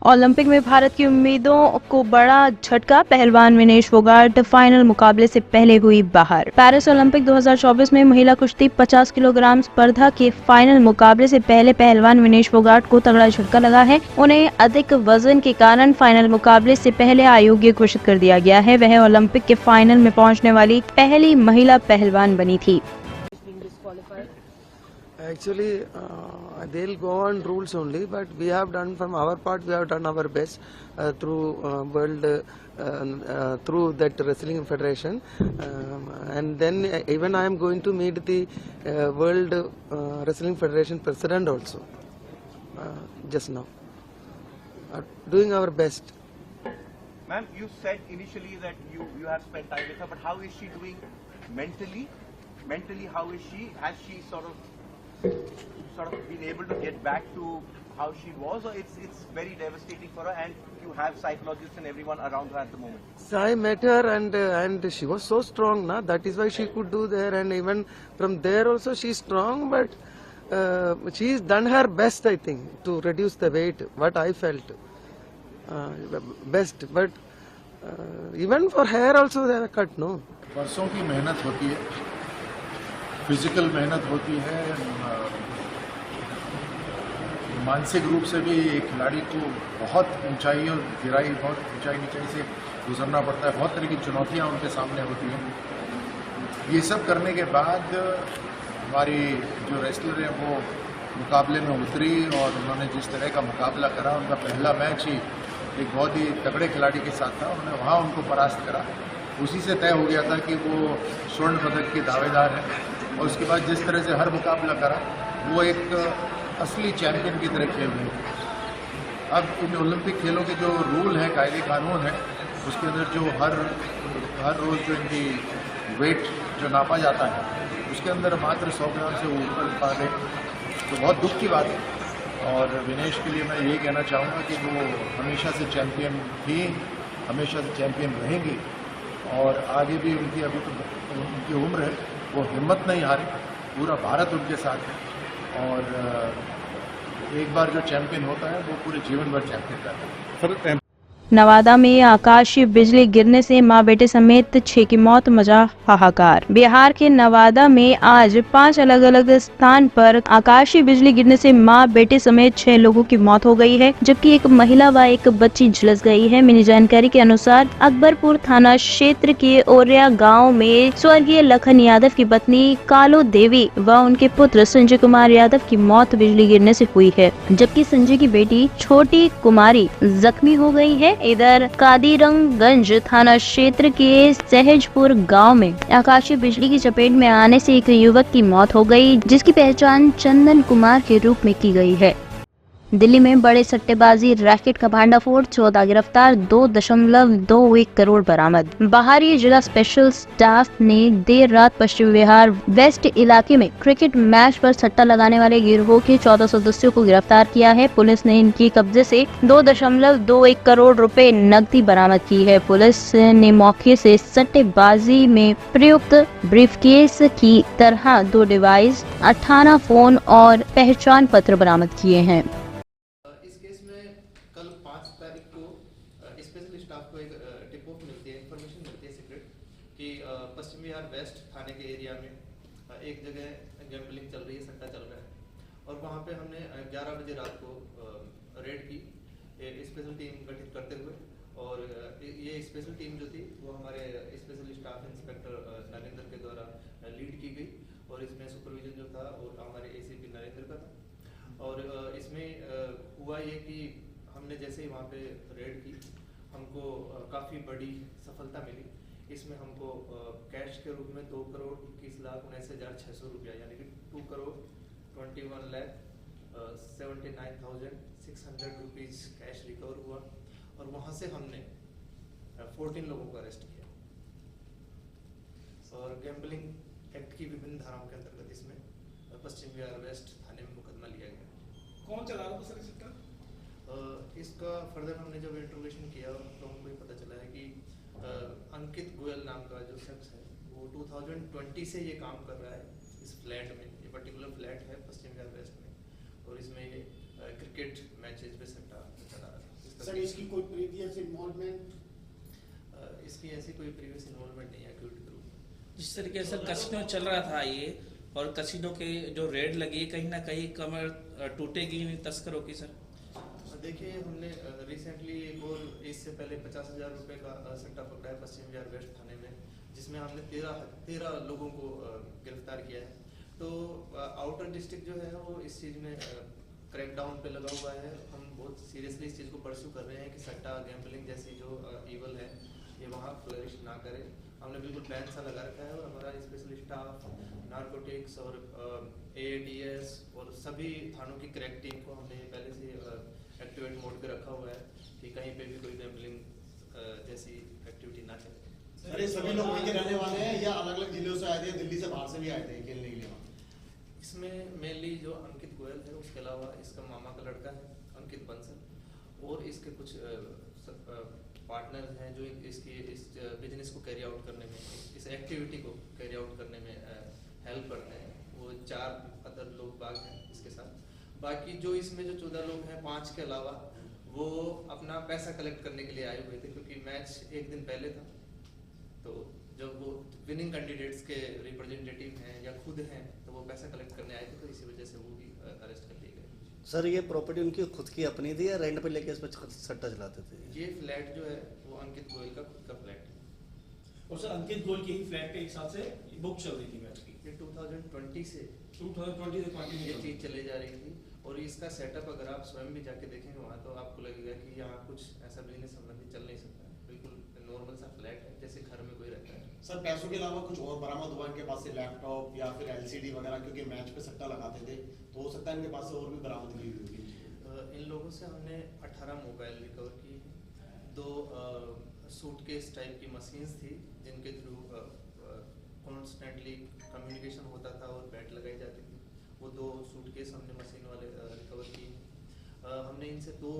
Olympic में भारत की उम्मीदों को बड़ा झटका। पहलवान विनेश फोगाट फाइनल मुकाबले से पहले हुई बाहर। पेरिस ओलंपिक 2024 में महिला कुश्ती 50 किलोग्राम स्पर्धा के फाइनल मुकाबले से पहले पहलवान विनेश फोगाट को तगड़ा झटका लगा है। उन्हें अधिक वजन के कारण फाइनल मुकाबले से पहले अयोग्य घोषित कर दिया गया है। वह ओलंपिक के फाइनल में पहुंचने वाली पहली महिला पहलवान बनी थी। Actually, they'll go on rules only, but we have done from our part. We have done our best through through that wrestling federation, and then even I am going to meet the World Wrestling Federation president also just now. Doing our best. Ma'am, you said initially that you have spent time with her, but how is she doing mentally? Mentally, how is she? Has she sort of been able to get back to how she was, or it's very devastating for her, and you have psychologists and everyone around her at the moment? So I met her and she was so strong, na. That is why she could do there, and even from there also she's strong, but she's done her best, I think, to reduce the weight. What I felt best, but even for hair also they have cut, no. बरसों की मेहनत होती है, physical मेहनत होती है, मानसिक रूप से भी एक खिलाड़ी को बहुत ऊंचाई और गिराई, बहुत ऊंचाई नीचाई से गुजरना पड़ता है। बहुत तरह की चुनौतियां उनके सामने होती हैं। ये सब करने के बाद हमारी जो रेसलर है वो मुकाबले में उतरी और उन्होंने जिस तरह का मुकाबला करा, उनका पहला मैच ही एक बहुत ही तगड़े खिलाड़ी के साथ था। उन्होंने वहाँ उनको परास्त करा। उसी से तय हो गया था कि वो स्वर्ण पदक के दावेदार हैं, और उसके बाद जिस तरह से हर मुकाबला करा वो एक असली चैंपियन की तरह खेल रहे थे। अब इन ओलंपिक खेलों के जो रूल हैं, कायदे कानून हैं, उसके अंदर जो हर रोज़ जो इनकी वेट जो नापा जाता है, उसके अंदर मात्र 100 ग्राम से ऊपर पा गए, तो बहुत दुख की बात है। और विनेश के लिए मैं यही कहना चाहूँगा कि वो हमेशा से चैंपियन थी, हमेशा से चैंपियन रहेंगी, और आगे भी उनकी अभी तो उनकी उम्र है, वो हिम्मत नहीं हारे। पूरा भारत उनके साथ है, और एक बार जो चैंपियन होता है वो पूरे जीवन भर चैंपियन रहता है। नवादा में आकाशीय बिजली गिरने से मां बेटे समेत 6 की मौत, मचा हाहाकार। बिहार के नवादा में आज 5 अलग अलग स्थान पर आकाशीय बिजली गिरने से मां बेटे समेत 6 लोगों की मौत हो गई है, जबकि एक महिला व एक बच्ची झुलस गई है। मिली जानकारी के अनुसार अकबरपुर थाना क्षेत्र के ओरिया गाँव में स्वर्गीय लखन यादव की पत्नी कालो देवी व उनके पुत्र संजय कुमार यादव की मौत बिजली गिरने से हुई है, जबकि संजय की बेटी छोटी कुमारी जख्मी हो गई है। इधर कादिरंगगंज थाना क्षेत्र के सहजपुर गांव में आकाशीय बिजली की चपेट में आने से एक युवक की मौत हो गई, जिसकी पहचान चंदन कुमार के रूप में की गई है। दिल्ली में बड़े सट्टेबाजी रैकेट का भांडाफोड़, 14 गिरफ्तार, 2.21 करोड़ बरामद। बाहरी जिला स्पेशल स्टाफ ने देर रात पश्चिम बिहार वेस्ट इलाके में क्रिकेट मैच पर सट्टा लगाने वाले गिरोह के 14 सदस्यों को गिरफ्तार किया है। पुलिस ने इनके कब्जे से 2.21 करोड़ रुपए नकदी बरामद की है। पुलिस ने मौके से सट्टेबाजी में प्रयुक्त ब्रीफकेस की तरह 2 डिवाइस, 18 फोन और पहचान पत्र बरामद किए हैं। स्पेशल स्टाफ को एक टिप ऑफ मिलती है, इन्फॉर्मेशन मिलती है सीक्रेट, कि पश्चिम बिहार वेस्ट थाने के एरिया में एक जगह गैम्बलिंग चल रही है, सट्टा चल रहा है, और वहाँ पे हमने 11 बजे रात को रेड की, स्पेशल टीम गठित करते हुए। और ये स्पेशल टीम जो थी वो हमारे स्पेशल स्टाफ इंस्पेक्टर नरेंद्र के द्वारा लीड की गई, और इसमें सुपरविजन जो था वो हमारे ACP नरेंद्र का था। और इसमें हुआ ये कि हमने जैसे ही वहाँ पे रेड की, हमको काफ़ी बड़ी सफलता मिली। इसमें हमको कैश के रूप में 2,21,19,600 रुपया, यानी कि 2,21,79,600 रुपीज़ कैश रिकवर हुआ, और वहाँ से हमने 14 लोगों को अरेस्ट किया, और गैम्बलिंग एक्ट की विभिन्न धाराओं के अंतर्गत इसमें पश्चिम बिहार वेस्ट थाने में मुकदमा लिया गया। कौन चला रहा था सर इसका? इसका फर्दर हमने जब इंट्रोगेशन किया तो हमको पता चला है कि अंकित गोयल नाम का जो शख्स है वो 2020 से ये काम कर रहा है इस फ्लैट में। ये पर्टिकुलर फ्लैट है पश्चिम बिहार वेस्ट में, और इसमें ये क्रिकेट मैचेस पे सट्टा चला रहा है। सर इसकी कोई प्रीवियस इन्वॉल्वमेंट? इसकी ऐसी कोई प्रीवियस इन्वॉल्वमेंट नहीं है एक्टिविटी ग्रुप में। जिस तरीके से कसिनो चल रहा था ये, और कसिनो के जो रेड लगी कहीं ना कहीं कमर टूटेगी नहीं तस्करों की सर? देखिए, हमने रिसेंटली एक और इससे पहले 50,000 रुपये का सट्टा पकड़ा है पश्चिम बिहार वेस्ट थाने में, जिसमें हमने 13 लोगों को गिरफ्तार किया है। तो आउटर डिस्ट्रिक्ट जो है वो इस चीज़ में क्रैकडाउन पे लगा हुआ है। हम बहुत सीरियसली इस चीज़ को परस्यू कर रहे हैं कि सट्टा गैम्बलिंग जैसी जो ईवल है ये वहाँ फ्लरिश ना करे। हमने बिल्कुल प्लान सा लगा रखा है, और हमारा स्पेशल स्टाफ, नारकोटिक्स और AADS और सभी थानों की क्रैक टीम को हमने पहले से एक्टिवेट मोड पे रखा हुआ है कि कहीं पे भी कोई गैम्बलिंग जैसी एक्टिविटी ना चले। सर ये सभी लोग वहीं के रहने वाले हैं या अलग अलग जिलों से आए थे, दिल्ली से बाहर से भी आए थे खेलने के लिए? इसमें मेनली जो अंकित गोयल है, उसके अलावा इसका मामा का लड़का है अंकित बंसल, और इसके कुछ पार्टनर्स हैं जो इसकी इस बिजनेस को कैरी आउट करने में, इस एक्टिविटी को कैरी आउट करने में हेल्प करते हैं। वो 4 अदर लोग बाग हैं इसके साथ। बाकी जो इसमें जो 14 लोग हैं, 5 के अलावा, वो अपना पैसा कलेक्ट करने के लिए आए हुए थे, क्योंकि मैच एक दिन पहले था। तो जब वो विनिंग कैंडिडेट्स के रिप्रेजेंटेटिव हैं या खुद हैं, तो वो पैसा कलेक्ट करने आए थे, तो इसी वजह से वो भी अरेस्ट कर लिए गए। सर ये प्रॉपर्टी उनकी खुद की अपनी थी या रेंट पे लेके इस पर सट्टा चलाते थे? ये फ्लैट जो है वो अंकित गोयल का खुद का फ्लैट है। और सर अंकित गोयल के ही फ्लैट पे एक साथ से बुक चल रही थी मैच की? ये 2020 से 2020 से कंटिन्यू ये चीज चली जा रही थी। और इसका सेटअप अगर आप स्वयं भी जाके देखेंगे वहाँ, तो आपको लगेगा कि यहाँ कुछ ऐसा बिजनेस संबंधित चल नहीं सकता। बिल्कुल नॉर्मल सा फ्लैट है, जैसे घर में कोई रहता है। सर पैसों के अलावा कुछ और बरामद हुआ इनके पास से, लैपटॉप या फिर LCD वगैरह, क्योंकि मैच पे सट्टा लगाते थे, तो हो सकता है इनके पास से और भी बरामदगी हुई होगी? इन लोगों से हमने 18 मोबाइल रिकवर की, 2 सूटकेस टाइप की मशीन्स थी जिनके थ्रू कॉन्स्टेंटली कम्युनिकेशन होता था और बैट लगाई जाती थी। वो 2 सूटकेस हमने मशीन वाले रिकवर की। हमने इनसे 2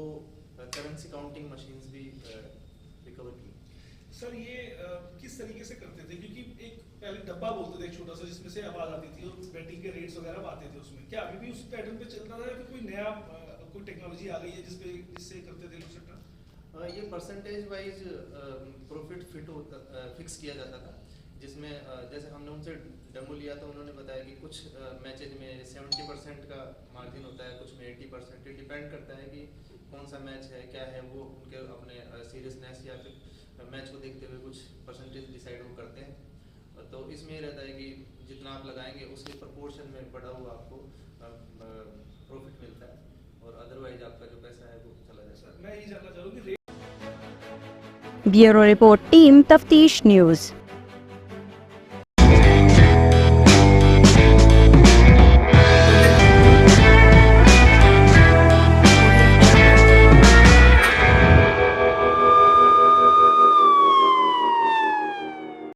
करेंसी काउंटिंग मशीन्स भी रिकवर की। सर ये किस तरीके से करते थे? क्योंकि एक पहले डब्बा बोलते थे एक छोटा सा, जिसमें से आवाज आती थी और बैटिंग के रेट्स वगैरह आते थे उसमें। क्या अभी भी उस पैटर्न पे चल रहा है, या फिर कोई नया कोई टेक्नोलॉजी आ गई है जिससे करते थे लोग सट्टा? ये परसेंटेज वाइज प्रॉफिट फिक्स किया जाता था, जिसमें जैसे हमने उनसे डेमो लिया तो उन्होंने बताया कि कुछ मैचेज में 70% का मार्जिन होता है, कुछ में 80%। डिपेंड करता है कि कौन सा मैच है, क्या है, वो उनके अपने सीरियसनेस या फिर मैच को देखते हुए कुछ परसेंटेज डिसाइड वो करते हैं। तो इसमें ये रहता है कि जितना आप लगाएंगे उसके प्रोपोर्शन में बढ़ा हुआ आपको प्रॉफिट मिलता है, और अदरवाइज आपका जो पैसा है वो चला जाता है। मैं ये जानना चाहूँगी ब्यूरो रिपोर्ट टीम तफ्तीश न्यूज़।